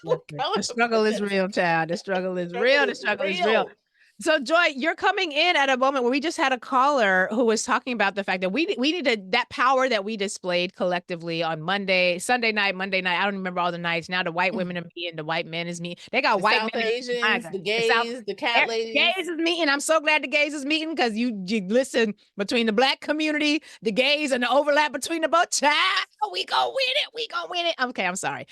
Listen, the struggle is real, child. The struggle is real. Struggle The is struggle is real. real. So, Joy, you're coming in at a moment where we just had a caller who was talking about the fact that we needed that power that we displayed collectively on Monday, Sunday night, Monday night. I don't remember all the nights. Now the white women are meeting, the white men is meeting. They got The white South men. My Asians, God. the The South gays, the cat ladies. gays is meeting. I'm so glad the gays is meeting because you listen between the black community, the gays, and the overlap between the both. Child, we gonna win it. We gonna win it. Okay, I'm sorry.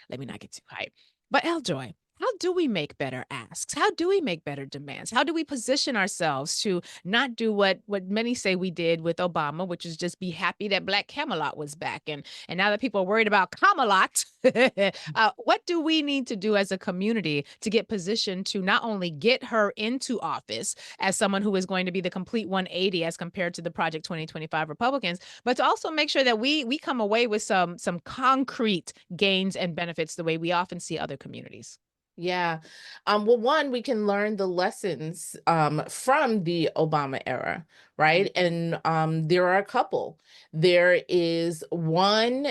Let me not get too hyped. But Joy, how do we make better asks? How do we make better demands? How do we position ourselves to not do what many say we did with Obama, which is just be happy that Black Camelot was back, and now that people are worried about Camelot, what do we need to do as a community to get positioned to not only get her into office as someone who is going to be the complete 180 as compared to the Project 2025 Republicans, but to also make sure that we come away with some concrete gains and benefits the way we often see other communities? Yeah. Well, one, we can learn the lessons from the Obama era, right? And there are a couple. There is one,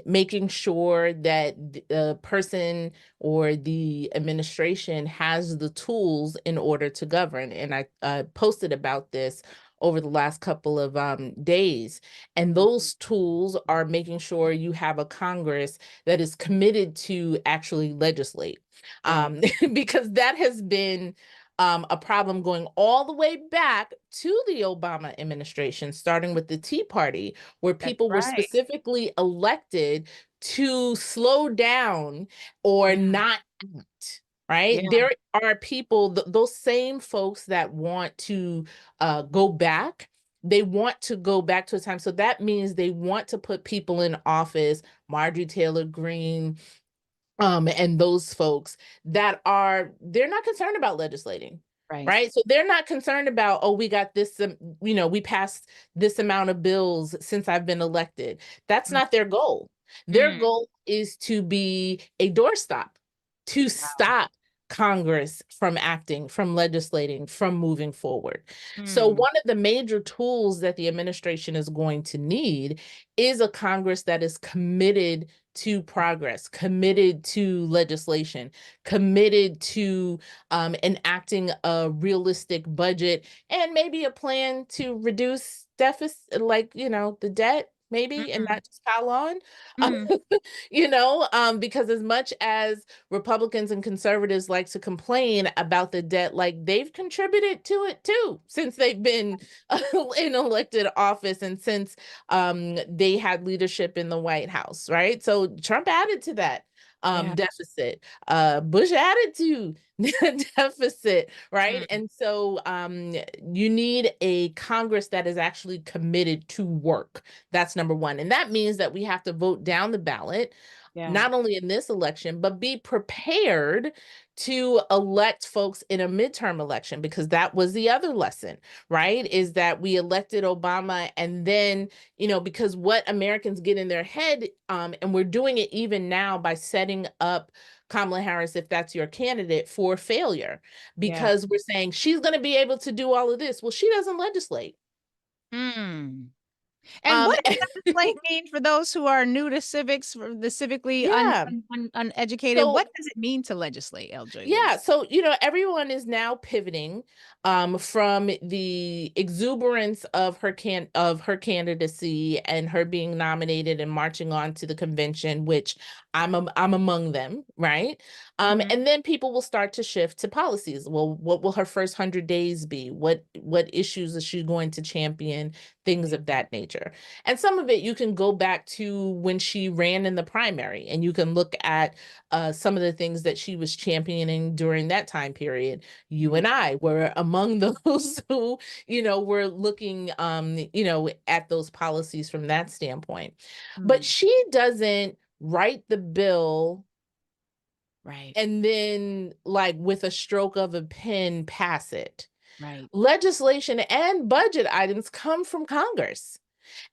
making sure that the person or the administration has the tools in order to govern. And I posted about this over the last couple of days. And those tools are making sure you have a Congress that is committed to actually legislate, Right. because that has been a problem going all the way back to the Obama administration, starting with the Tea Party, where That's people were right. specifically elected to slow down or Yeah. not act. Right? Yeah. There are people, those same folks that want to go back. They want to go back to a time. So that means they want to put people in office, Marjorie Taylor Greene, and those folks that they're not concerned about legislating, Right. right? So they're not concerned about, oh, we got this, we passed this amount of bills since I've been elected. That's Mm, not their goal. Their mm, goal is to be a doorstop, to wow. stop Congress from acting, from legislating, from moving forward. So Mm, one of the major tools that the administration is going to need is a Congress that is committed to progress, committed to legislation, committed to enacting a realistic budget and maybe a plan to reduce deficit, like, the debt, maybe, and mm, not just pile on. mm. Because as much as Republicans and conservatives like to complain about the debt, like they've contributed to it too, since they've been in elected office and since they had leadership in the White House, right? So Trump added to that Yeah. deficit. Bush added to deficit, right? Mm, And so you need a Congress that is actually committed to work. That's number one. And that means that we have to vote down the ballot, yeah. not only in this election, but be prepared to elect folks in a midterm election, because that was the other lesson, right? Is that we elected Obama, and then, because what Americans get in their head, and we're doing it even now by setting up Kamala Harris, if that's your candidate, for failure, Yeah. because we're saying she's going to be able to do all of this. Well, she doesn't legislate. Mm. And Um, what does legislate mean for those who are new to civics, for the civically yeah. uneducated? So What does it mean to legislate, LJ Yeah, Williams? so everyone is now pivoting from the exuberance of her candidacy and her being nominated and marching on to the convention, which I'm among them, right? Mhm. And then people will start to shift to policies. Well, what will her first 100 days be? What issues is she going to champion? Things of that nature. And some of it you can go back to when she ran in the primary, and you can look at some of the things that she was championing during that time period. You Mm, and I were among those who, were looking, at those policies from that standpoint. But mm. she doesn't write the bill Right. and then, like, with a stroke of a pen, pass it. Right. Legislation and budget items come from Congress.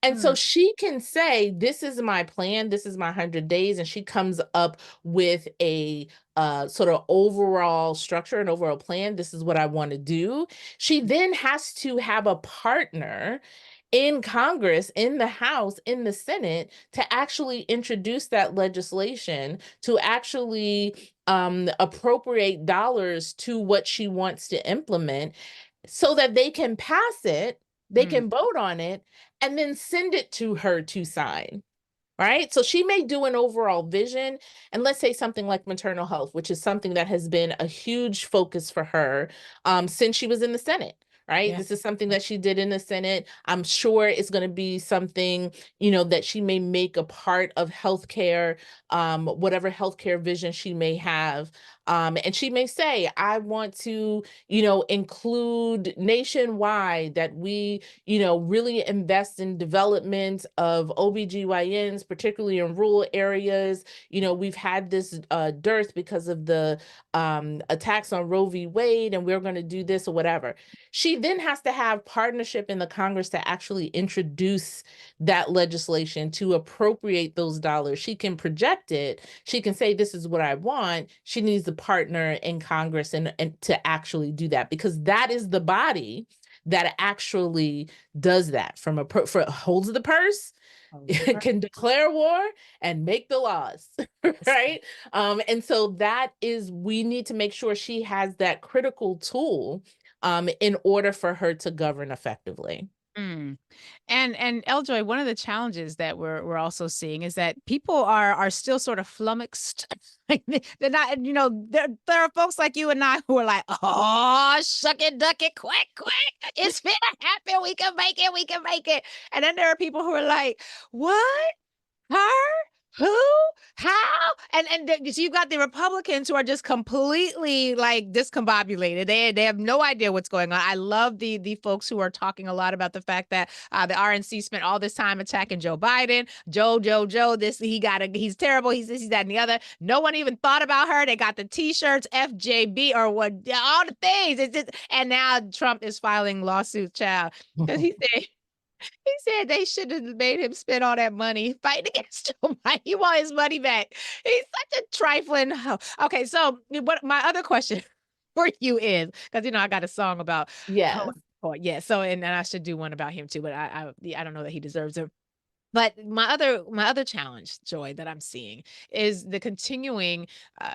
And so Mm, she can say, this is my plan, this is my 100 days. And she comes up with a sort of overall structure and overall plan. This is what I want to do. She then has to have a partner in Congress, in the House, in the Senate, to actually introduce that legislation, to actually appropriate dollars to what she wants to implement so that they can pass it, they Mm, can vote on it, and then send it to her to sign. Right. So she may do an overall vision. And let's say something like maternal health, which is something that has been a huge focus for her since she was in the Senate. Right. yeah. This is something that she did in the Senate. I'm sure it's going to be something, that she may make a part of healthcare, whatever healthcare vision she may have. And she may say, I want to, include nationwide that we, really invest in development of OBGYNs, particularly in rural areas. We've had this dearth because of the attacks on Roe v. Wade, and we're going to do this or whatever. She then has to have partnership in the Congress to actually introduce that legislation to appropriate those dollars. She can project it. She can say, this is what I want. She needs the partner in Congress and to actually do that, because that is the body that actually does that holds the purse, can declare war and make the laws. Right. And so we need to make sure she has that critical tool in order for her to govern effectively. Mm. And Eljoy, one of the challenges that we're also seeing is that people are still sort of flummoxed. Like they're not, there are folks like you and I who are like, oh, shuck it, duck it, quick, quick. It's gonna happen. We can make it. We can make it. And then there are people who are like, what? Her? Who? How? So you've got the Republicans who are just completely like discombobulated. They have no idea what's going on. I love the folks who are talking a lot about the fact that the RNC spent all this time attacking Joe Biden. Joe, this he's terrible. He's this, he's that, and the other. No one even thought about her. They got the T-shirts, FJB, or what, all the things. It's just, and now Trump is filing lawsuits, child, because he said they should have made him spend all that money fighting against Joe Biden. He want his money back. He's such a trifling. Okay, so what my other question for you is, because I got a song about Yes. yeah. So and I should do one about him too, but I don't know that he deserves it. But my other challenge, Joy, that I'm seeing is the continuing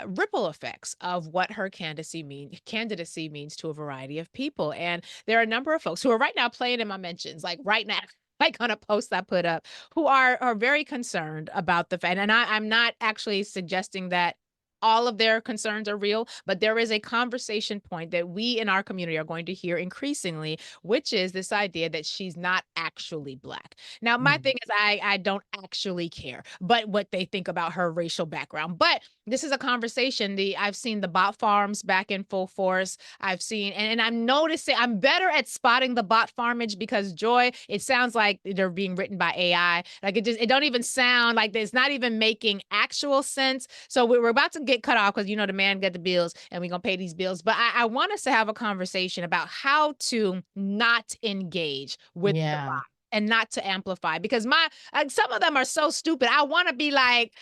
ripple effects of what her candidacy means to a variety of people. And there are a number of folks who are right now playing in my mentions, like right now, like on a post I put up, who are very concerned about the fact. And I'm not actually suggesting that all of their concerns are real, but there is a conversation point that we in our community are going to hear increasingly, which is this idea that she's not actually Black. Now, my thing is, I don't actually care, but what they think about her racial background. But this is a conversation. I've seen the bot farms back in full force. I've seen, and I'm noticing I'm better at spotting the bot farmage because, Joy, it sounds like they're being written by AI. Like it don't even sound like it's not even making actual sense. So we're about to get cut off because the man got the bills and we're gonna pay these bills. But I want us to have a conversation about how to not engage with the Yeah. bot and not to amplify, because some of them are so stupid. I want to be like,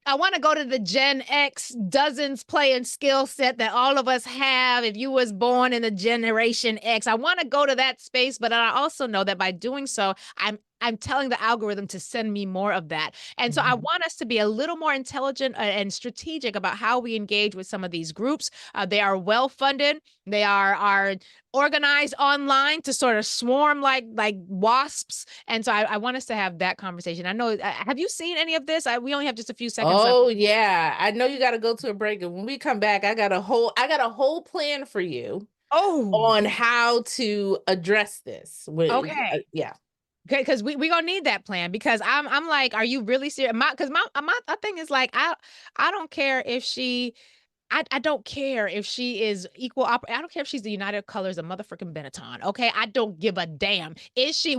I want to go to the Gen X dozens playing skill set that all of us have. If you was born in the Generation X, I want to go to that space, but I also know that by doing so, I'm telling the algorithm to send me more of that. And so I want us to be a little more intelligent and strategic about how we engage with some of these groups. They are well funded. They are organized online to sort of swarm like wasps. And so I want us to have that conversation. I know, have you seen any of this? We only have just a few seconds left. Oh yeah, I know you got to go to a break, and when we come back, I got a whole plan for you Oh, on how to address this. okay. Yeah. Okay, because we gonna need that plan, because I'm like, are you really serious? My thing is like, I don't care if I don't care if she is I don't care if she's the United Colors of motherfucking Benetton. Okay. I don't give a damn.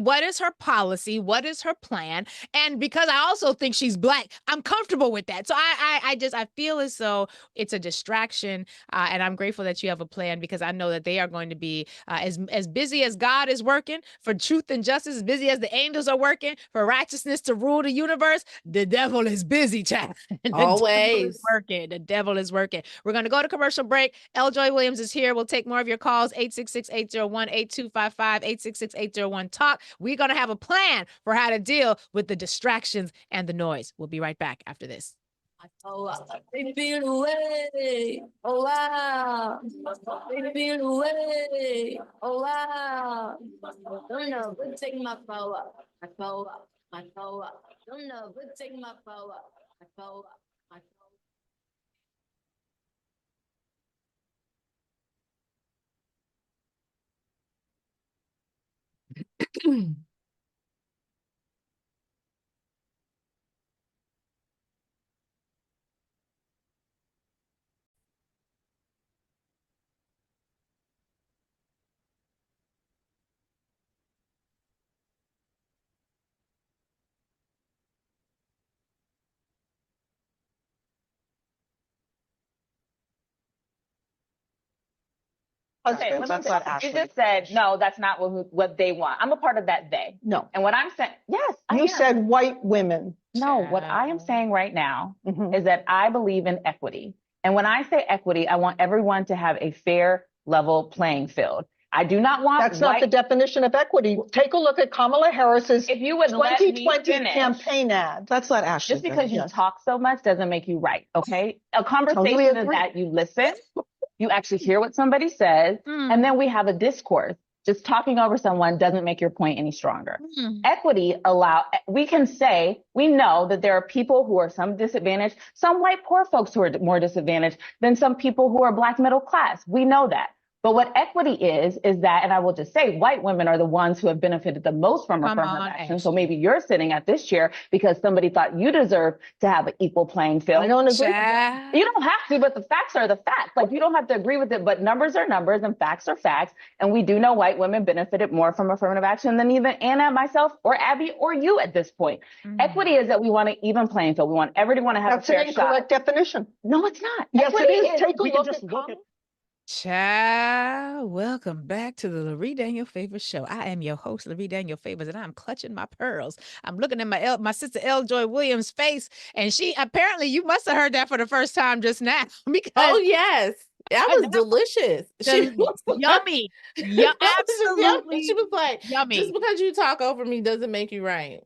What is her policy? What is her plan? And because I also think she's Black, I'm comfortable with that. So I feel as though it's a distraction. And I'm grateful that you have a plan, because I know that they are going to be as busy as God is working for truth and justice, as busy as the angels are working for righteousness to rule the universe. The devil is busy, child. The devil is Always. working. The devil is working. We're going to go to commercial break. L. Joy Williams is here. We'll take more of your calls, 866-801-8255, 866-801-TALK. We're going to have a plan for how to deal with the distractions and the noise. We'll be right back after this. Oh, they feel away. Oh, wow. They feel away. Oh, wow. Don't know, but take my power. My power. My power. Don't know, but take my power. My power. My power. Okay, you just said, no, that's not what they want. I'm a part of that they. No, And what I'm saying, yes, you said white women. no, what I am saying right now is that I believe in equity. And when I say equity, I want everyone to have a fair, level playing field. I do not want That's not the definition of equity. Take a look at Kamala Harris's if you would let me 2020 finish, campaign ad. Let's let Ashley. just because you Yes. talk so much doesn't make you right, okay? A conversation is agree. that you listen, you actually hear what somebody says, and then we have a discourse. Just talking over someone doesn't make your point any stronger. Equity we can say, we know that there are people who are some disadvantaged, some white poor folks who are more disadvantaged than some people who are Black middle class. We know that. But what equity is that, and I will just say, white women are the ones who have benefited the most from affirmative action. So maybe you're sitting at this chair because somebody thought you deserve to have an equal playing field. I don't agree. You don't have to, but the facts are the facts. Like, you don't have to agree with it, but numbers are numbers and facts are facts. And we do know white women benefited more from affirmative action than even Anna, myself, or Abby, or you at this point. Equity is that we want an even playing field. We want everyone to have That's a fair an shot. incorrect definition. No, it's not. Yes, Equity it is. Take a we can look just at look at Child, welcome back to the Lurie Daniel Favors Show. I am your host, Lurie Daniel Favors, and I'm clutching my pearls. I'm looking at my sister L. Joy Williams' face, and she apparently, you must have heard that for the first time just now. Because Oh yes, that was delicious. She was yummy, absolutely. She was like, yummy. just because you talk over me doesn't make you right.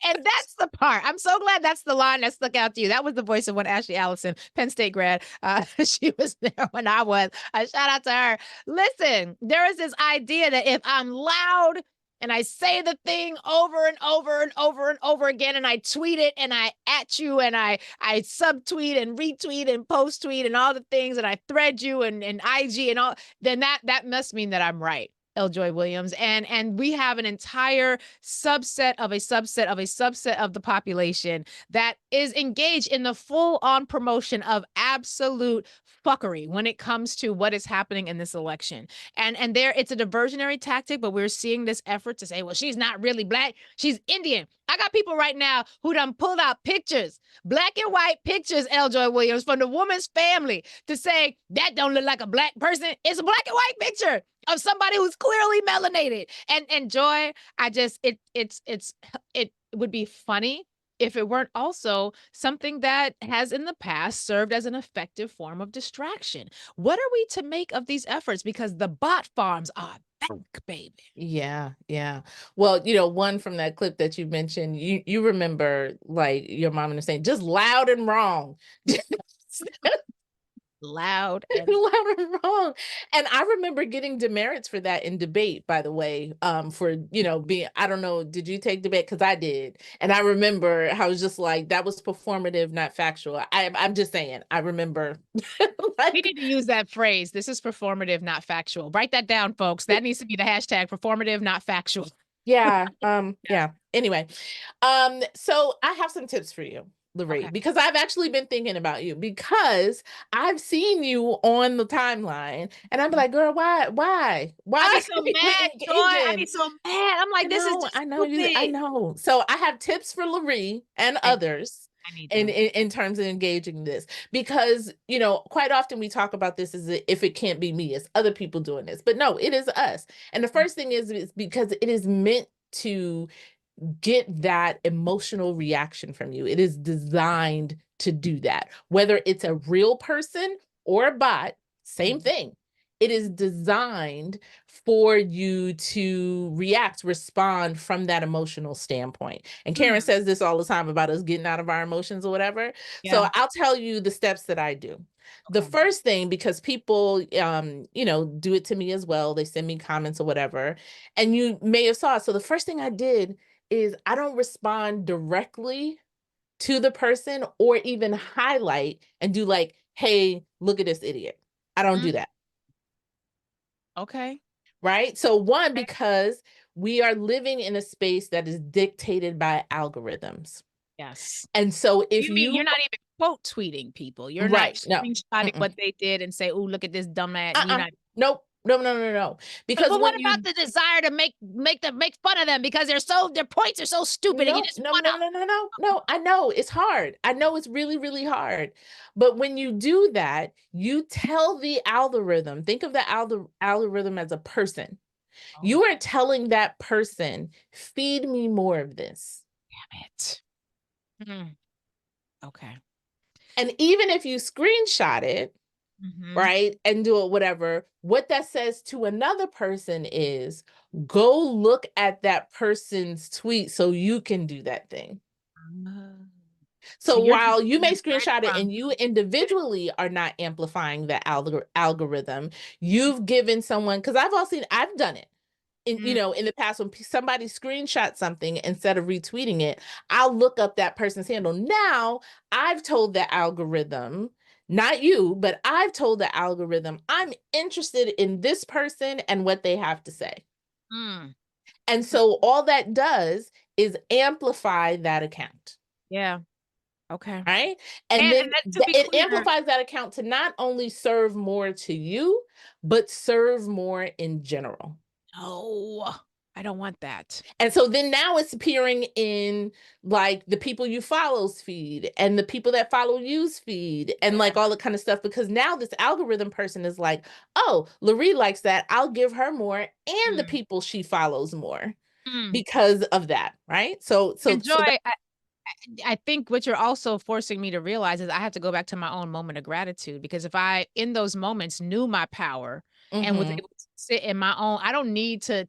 And that's the part. I'm so glad that's the line that stuck out to you. That was the voice of one Ashley Allison, Penn State grad. She was there when I was. Shout out to her. Listen, there is this idea that if I'm loud and I say the thing over and over and over and over again, and I tweet it and I at you and I subtweet and retweet and post tweet and all the things, and I thread you and IG and all, then that must mean that I'm right. L. Joy Williams. And we have an entire subset of the population that is engaged in the full-on promotion of absolute fuckery when it comes to what is happening in this election. And there, it's a diversionary tactic, but we're seeing this effort to say, well, she's not really Black, she's Indian. I got people right now who done pulled out pictures, Black and white pictures, L. Joy Williams, from the woman's family to say, that don't look like a Black person. It's a Black and white picture of somebody who's clearly melanated. And Joy, it would be funny if it weren't also something that has in the past served as an effective form of distraction. What are we to make of these efforts? Because the bot farms are back, baby. Yeah. Well, one from that clip that you mentioned, you remember, like, your mom and saying, just loud and wrong. Loud and wrong. And I remember getting demerits for that in debate, by the way, for, being, I don't know, did you take debate? Because I did. And I remember how I was just like, that was performative, not factual. I'm just saying, I remember. We need to use that phrase. This is performative, not factual. Write that down, folks. That needs to be the hashtag, performative, not factual. Yeah. Anyway, so I have some tips for you, Lurie, because I've actually been thinking about you, because I've seen you on the timeline, and I'm like, girl, why? I be so mad, Joy. I be so mad. I'm like, this is just I know. So I have tips for Lurie and others in terms of engaging this, because quite often we talk about this as if it can't be me, it's other people doing this, but no, it is us. And the first thing is because it is meant to get that emotional reaction from you. It is designed to do that, whether it's a real person or a bot, same thing. It is designed for you to respond from that emotional standpoint. And Karen says this all the time about us getting out of our emotions or whatever. So Yeah. I'll tell you the steps that I do. The Okay. first thing, because people, do it to me as well. They send me comments or whatever, and you may have saw it. So the first thing I did is I don't respond directly to the person or even highlight and do like, hey, look at this idiot. I don't do that. Okay. Right. So one, because we are living in a space that is dictated by algorithms. Yes. And so if You mean you're not even quote tweeting people? You're not screenshotting what they did and say, "Oh, look at this dumb ad." You're not. Nope. No. Because But what about the desire to make fun of them because their points are so stupid and you just No. I know it's hard. I know it's really, really hard. But when you do that, you tell the algorithm, think of the algorithm as a person. You are telling that person, feed me more of this. Damn it. Okay. And even if you screenshot it, right, and do it, whatever, what that says to another person is go look at that person's tweet so you can do that thing. So while you may screenshot it and you individually are not amplifying the algorithm, you've given someone, because I've done it. In the past, when somebody screenshots something, instead of retweeting it, I'll look up that person's handle. Now I've told the algorithm, not you, but I've told the algorithm, I'm interested in this person and what they have to say. And so all that does is amplify that account. Yeah. Okay. Right. And then it amplifies that account to not only serve more to you, but serve more in general. No, I don't want that. And so then now it's appearing in like the people you follow's feed and the people that follow you's feed and like all the kind of stuff, because now this algorithm person is like, oh, Lurie likes that. I'll give her more and the people she follows more because of that. Right. So Joy, I think what you're also forcing me to realize is I have to go back to my own moment of gratitude, because if I, in those moments, knew my power and was able to sit in my own, I don't need to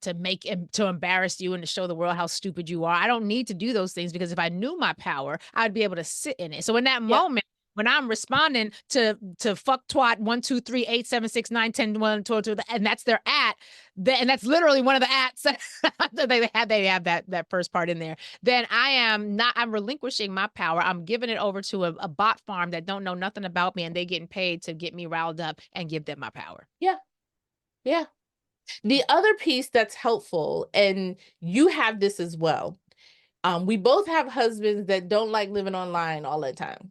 embarrass you and to show the world how stupid you are. I don't need to do those things, because if I knew my power, I'd be able to sit in it. So in that moment, when I'm responding to fuck twat 1 2 3 8 7 6 9 10 1 2 2, and that's their at, and that's literally one of the ats they have that first part in there, then I'm relinquishing my power. I'm giving it over to a bot farm that don't know nothing about me, and they getting paid to get me riled up and give them my power. Yeah. The other piece that's helpful, and you have this as well. We both have husbands that don't like living online all the time.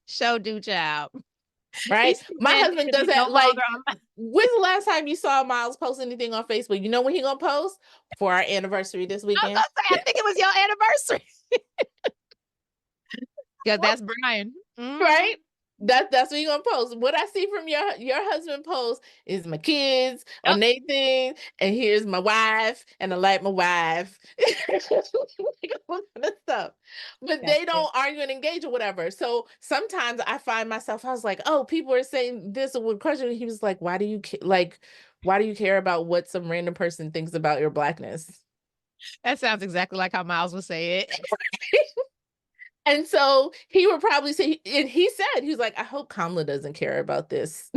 Show do job. Right? My husband does that. Like, when's the last time you saw Miles post anything on Facebook? You know when he gonna post? For our anniversary this weekend. I think it was your anniversary. Because that's Brian. Right? That's what you're gonna post. What I see from your husband post is my kids on their thing, and here's my wife, and I like my wife. All kind of stuff. But they don't argue and engage or whatever. So sometimes I find myself, I was like, oh, people are saying this or would question. He was like, why do you care about what some random person thinks about your Blackness? That sounds exactly like how Miles would say it. And so he would probably say, and he was like, I hope Kamala doesn't care about this.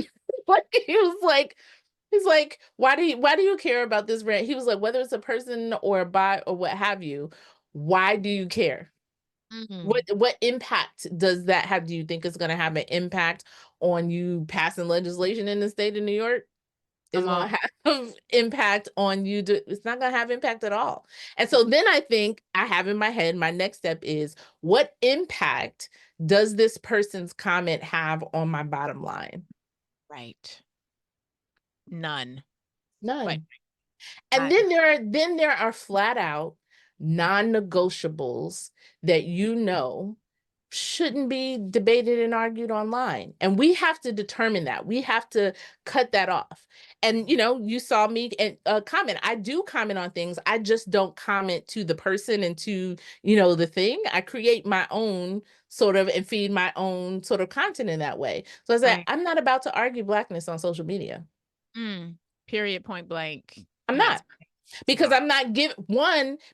Like he's like, why do you care about this rant? He was like, whether it's a person or a bot or what have you, why do you care? What impact does that have? Do you think it's going to have an impact on you passing legislation in the state of New York? Is going to have impact on you. It's not going to have impact at all. And so then I think I have in my head, my next step is, what impact does this person's comment have on my bottom line? Right. None. None. And then there are flat out non-negotiables that shouldn't be debated and argued online. And we have to determine that. We have to cut that off. And, you know, you saw me and comment. I do comment on things. I just don't comment to the person and to, you know, the thing. I create my own sort of and feed my own sort of content in that way. So I said, Right. I'm not about to argue Blackness on social media. Period, point blank. I'm not. Because I'm not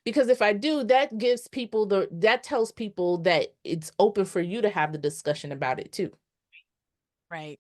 because if I do, that gives people that tells people that it's open for you to have the discussion about it too. Right.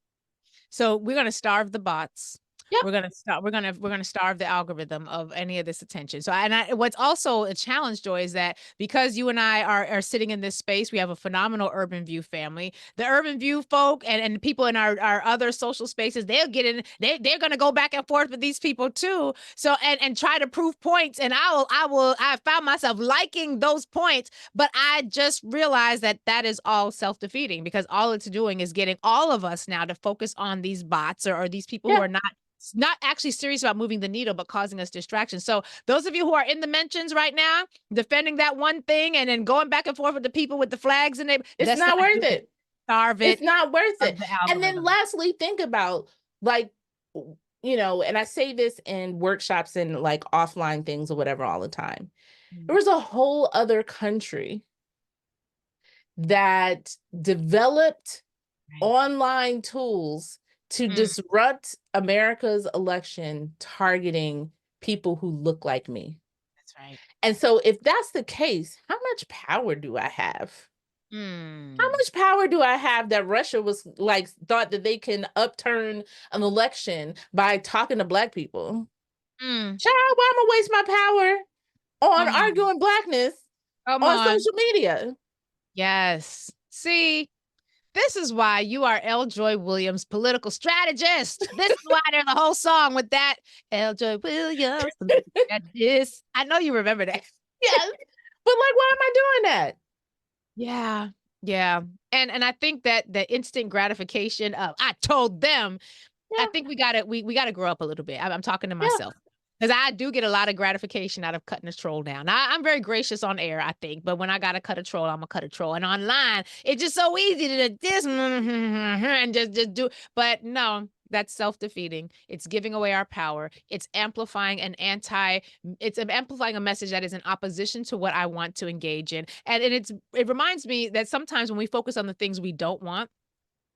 So we're going to starve the bots. Yep. We're gonna starve the algorithm of any of this attention. So, what's also a challenge, Joy, is that because you and I are sitting in this space, we have a phenomenal Urban View family. The Urban View folk and people in our other social spaces, they're gonna go back and forth with these people too. So and try to prove points. And I found myself liking those points, but I just realized that is all self-defeating, because all it's doing is getting all of us now to focus on these bots or these people who are not actually serious about moving the needle, but causing us distraction. So those of you who are in the mentions right now, defending that one thing and then going back and forth with the people with the flags and it's not worth it. Starve it. It's not worth it. And then lastly, think about, like, you know, and I say this in workshops and like offline things or whatever all the time. There was a whole other country that developed online tools to disrupt America's election, targeting people who look like me. That's right. And so if that's the case, how much power do I have? How much power do I have that Russia was like thought that they can upturn an election by talking to Black people? Child, why am I waste my power on arguing Blackness on social media? Yes. See, this is why you are L. Joy Williams, political strategist. This is why there's a whole song with that. L. Joy Williams. I know you remember that. Yes. But like, why am I doing that? Yeah. Yeah. And I think that the instant gratification of I told them, I think we gotta grow up a little bit. I'm talking to myself. Because I do get a lot of gratification out of cutting a troll down. I'm very gracious on air, I think. But when I got to cut a troll, I'm going to cut a troll. And online, it's just so easy to just and just do. But no, that's self-defeating. It's giving away our power. It's amplifying it's amplifying a message that is in opposition to what I want to engage in. And it reminds me that sometimes when we focus on the things we don't want,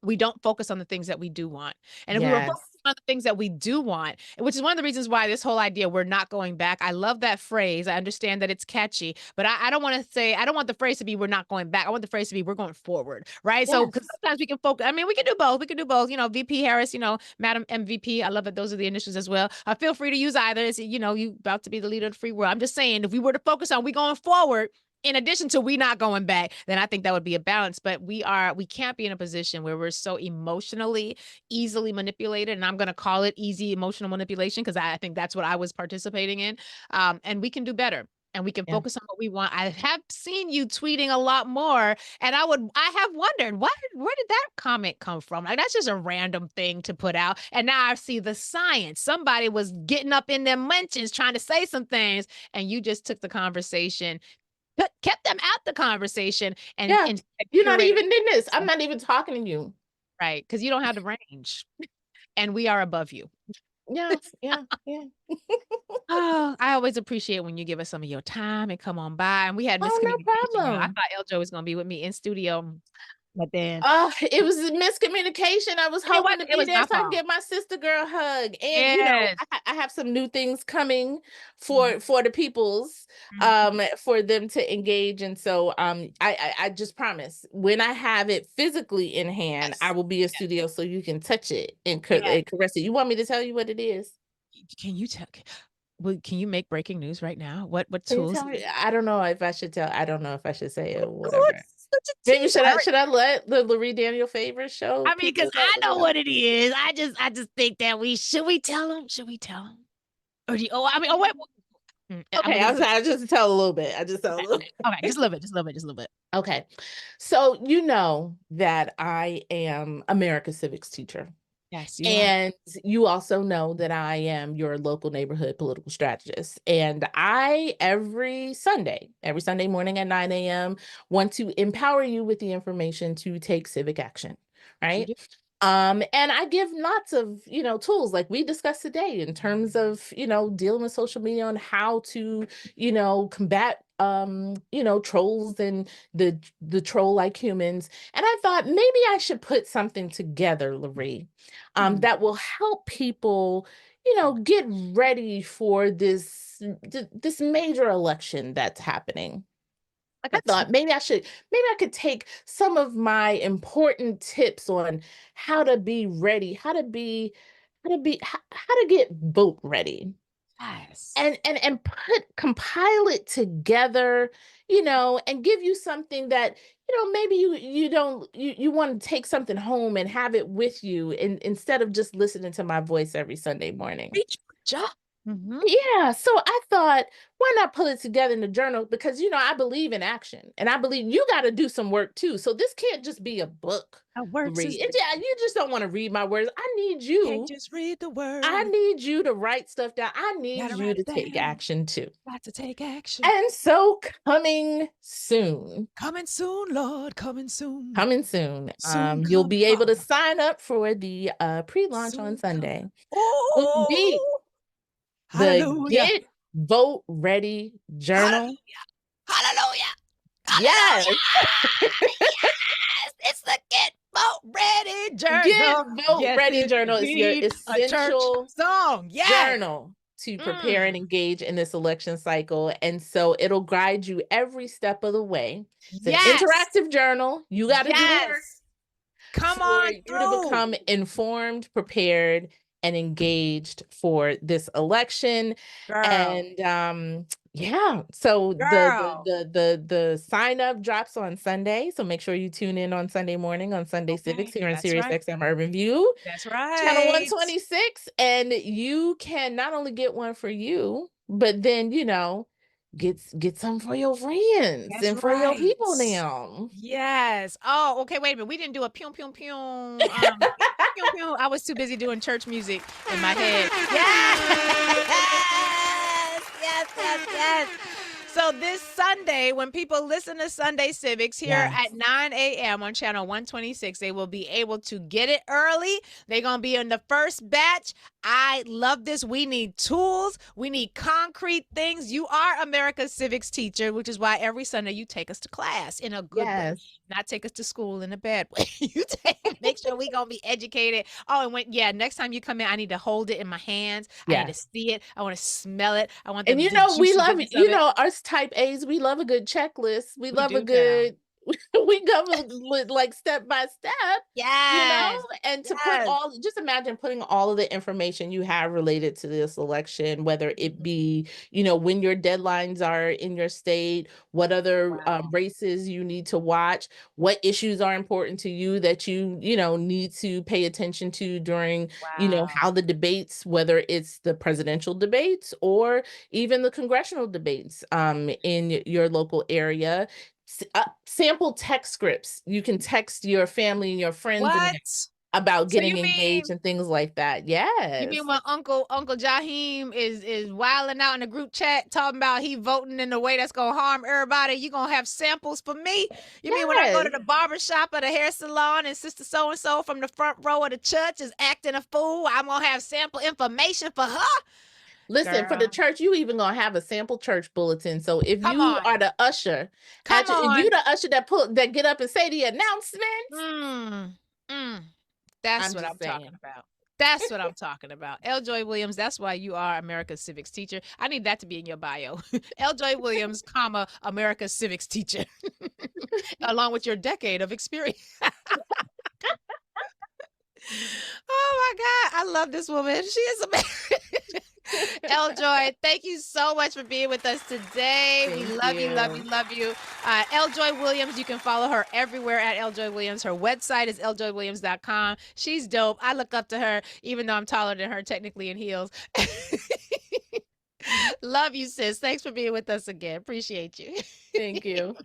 we don't focus on the things that we do want. And if we were focusing on the things that we do want, which is one of the reasons why this whole idea, we're not going back. I love that phrase. I understand that it's catchy, but I don't want to say, I don't want the phrase to be, we're not going back. I want the phrase to be, we're going forward. Right. Yes. So because sometimes we can focus. I mean, we can do both. We can do both. You know, VP Harris, you know, Madam MVP. I love that those are the initials as well. Feel free to use either. It's, you know, you about to be the leader of the free world. I'm just saying, if we were to focus on we going forward, in addition to we not going back, then I think that would be a balance. But we can't be in a position where we're so emotionally easily manipulated. And I'm going to call it easy emotional manipulation, because I think that's what I was participating in. And we can do better. And we can focus on what we want. I have seen you tweeting a lot more. And I have wondered, where did that comment come from? Like, that's just a random thing to put out. And now I see the science. Somebody was getting up in their mentions trying to say some things. And you just took the conversation, but kept them out the conversation. And you're not even in this. I'm not even talking to you. Right. Because you don't have the range. And we are above you. Yeah. Oh, I always appreciate when you give us some of your time and come on by. And we had miscommunication. No problem. I thought LJO was going to be with me in studio. But then it was a miscommunication. I was hoping to be there so I can get my sister girl hug. And you know, I have some new things coming for the peoples, for them to engage. And so I just promise, when I have it physically in hand, I will be in studio so you can touch it and caress it. You want me to tell you what it is? Can you tell? Can you make breaking news right now? What tools? I don't know if I should tell. I don't know if I should say it or whatever. Maybe should I let the Lurie Daniel Favors show? I mean, because I know what it is. I just think that should we tell them? Or do you, wait. Okay, I just tell a little bit. I just tell a little bit. Okay, just a little bit. Okay. So you know that I am America's civics teacher. Yes, you are. And you also know that I am your local neighborhood political strategist. And I, every Sunday morning at 9 a.m., want to empower you with the information to take civic action, You right? do. And I give lots of, tools like we discussed today in terms of, dealing with social media on how to, combat, trolls and the troll like humans. And I thought maybe I should put something together, Lurie, that will help people, get ready for this major election that's happening. Like I thought maybe I could take some of my important tips on how to be ready, how to get vote ready yes. and compile it together, and give you something that, maybe you want to take something home and have it with you instead of just listening to my voice every Sunday morning. Reach job. Mm-hmm. Yeah, so I thought, why not put it together in a journal? Because, I believe in action and I believe you got to do some work too. So this can't just be a book. Our works Read. is Yeah, you just don't want to read my words. can't just read the word. I need you to write stuff down. I need Gotta you write to it take down. action too. Got to take action. And so coming soon. Coming soon, Lord. Coming soon. Coming soon. Soon You'll come be able to Father. sign up for the pre-launch on Soon Sunday. Will be Oh, the hallelujah. Get Vote Ready Journal. Hallelujah. Yes. Yes, it's the Get Vote Ready Journal. Get Vote Yes, Ready Journal is your indeed. A church essential song. Yes. journal to prepare and engage in this election cycle. And so it'll guide you every step of the way. It's an interactive journal. You got to do the work. Come for on you through. to become informed, prepared, and engaged for this election. Girl. And yeah, so the sign up drops on Sunday. So make sure you tune in on Sunday morning on Sunday Civics here on SiriusXM Urban View. That's right. Channel 126. And you can not only get one for you, but then get some for your friends and for your people now. Yes. Oh, okay. Wait a minute. We didn't do a pew pew pew. Pew pew. I was too busy doing church music in my head. Yes. So this Sunday, when people listen to Sunday Civics here at 9 a.m. on channel 126, they will be able to get it early. They're going to be in the first batch. I love this. We need tools. We need concrete things. You are America's civics teacher, which is why every Sunday you take us to class in a good way. Not take us to school in a bad way. Make sure we're going to be educated. Oh, and next time you come in, I need to hold it in my hands. I need to see it. I want to smell it. I want and we love it. Us type A's, we love a good checklist. We love a good we go like step by step, and to put just imagine putting all of the information you have related to this election, whether it be, when your deadlines are in your state, what other races you need to watch, what issues are important to you that you need to pay attention to during, how the debates, whether it's the presidential debates or even the congressional debates in your local area. Sample text scripts. You can text your family and your friends about getting engaged and things like that. Yes. You mean when Uncle Jaheem is wilding out in the group chat talking about he voting in a way that's gonna harm everybody? You gonna have samples for me? You mean when I go to the barbershop or the hair salon and Sister So and So from the front row of the church is acting a fool? I'm gonna have sample information for her. Listen, for the church, you even gonna have a sample church bulletin. So if you are the usher, you the usher that get up and say the announcements. That's what I'm talking about. That's what I'm talking about. L. Joy Williams, that's why you are America's civics teacher. I need that to be in your bio. L. Joy Williams, America's civics teacher, along with your decade of experience. Oh my God, I love this woman. She is amazing. L. Joy, thank you so much for being with us today. We love you. L. Joy Williams, you can follow her everywhere at L. Joy Williams. Her website is ljoyWilliams.com. She's dope. I look up to her, even though I'm taller than her technically in heels. Love you, sis. Thanks for being with us again. Appreciate you. Thank you.